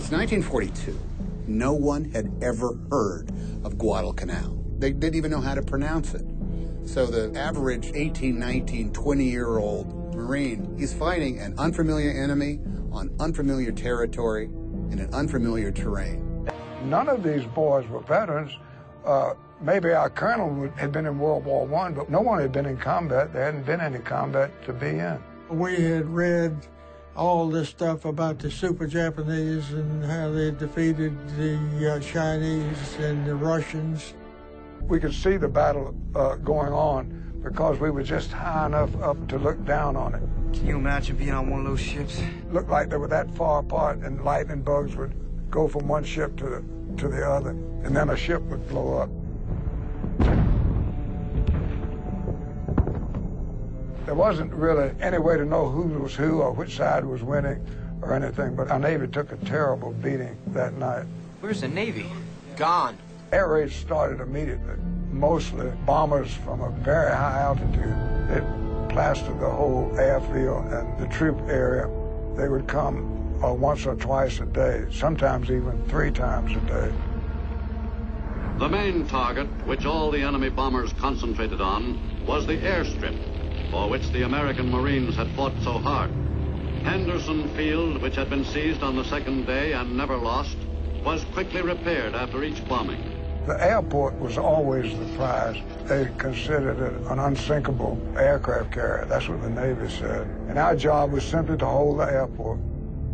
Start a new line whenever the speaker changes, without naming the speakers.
It's 1942. No one had ever heard of Guadalcanal. They didn't even know how to pronounce it. So the average 18, 19, 20-year-old Marine, he's fighting an unfamiliar enemy on unfamiliar territory in an unfamiliar terrain.
None of these boys were veterans. Maybe our colonel had been in World War I, but no one had been in combat. There hadn't been any combat to be in.
We had read all this stuff about the Super Japanese and how they defeated the Chinese and the Russians.
We could see the battle going on because we were just high enough up to look down on it.
Can you imagine being on one of those ships?
Looked like they were that far apart, and lightning bugs would go from one ship to the other, and then a ship would blow up. There wasn't really any way to know who was who or which side was winning or anything, but our Navy took a terrible beating that night.
Where's the Navy? Gone.
Air raids started immediately, mostly bombers from a very high altitude. It plastered the whole airfield and the troop area. They would come once or twice a day, sometimes even 3 times a day.
The main target, which all the enemy bombers concentrated on, was the airstrip, for which the American Marines had fought so hard. Henderson Field, which had been seized on the second day and never lost, was quickly repaired after each bombing.
The airport was always the prize. They considered it an unsinkable aircraft carrier. That's what the Navy said. And our job was simply to hold the airport.